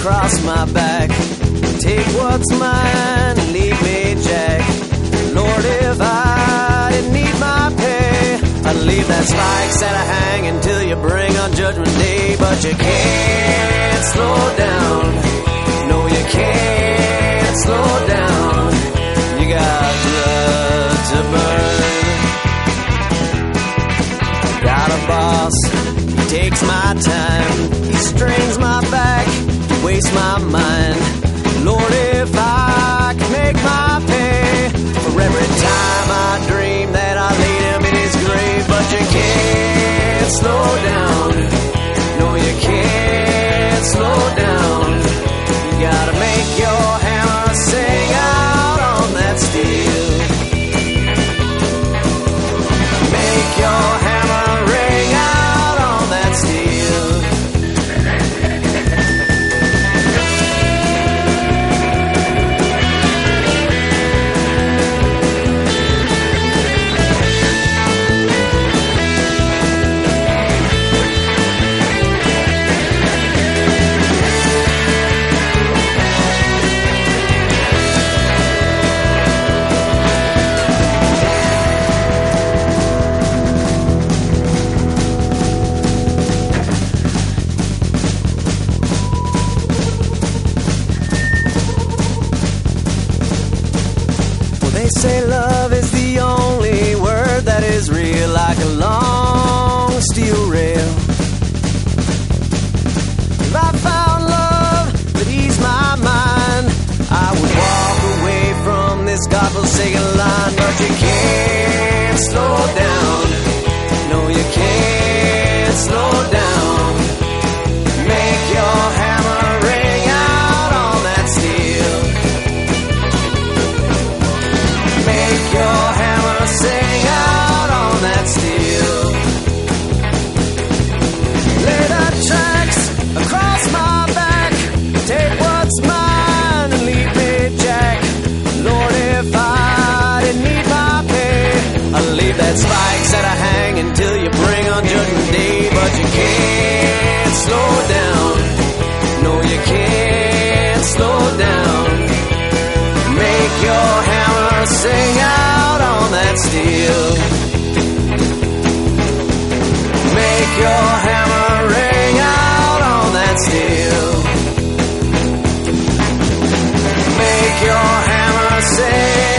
across my back. Take what's mine and leave me, Jack. Lord, if I didn't need my pay, I'd leave that spike set a hanging till you bring on Judgment Day. But you can't slow down. No, you can't slow down. You got blood to burn. Got a boss, he takes my time. He strains my back, wastes my mind. Lord, if I could make my pay for every time I dream that I laid him in his grave. But you can't slow down. No, you can't slow down. You gotta make your hammer sing out on that steel. Make your hammer ring out on that steel. They say love is the only word that is real, like a long steel rail. If I found love that eased my mind, I would walk away from this godforsaken line. But you can't slow down. No, you can't slow down. Make your hammer ring out on that steel. Make your hammer sing out on that steel. Lay the tracks across my back. Take what's mine and leave me, Jack. Lord, if I didn't need my pay, I'd leave that spike set a hang until you bring on Judgment Day. But you can't slow down. No, you can't slow down. Make your hammer sing out on that steel. Make your hammer ring out on that steel. Make your hammer sing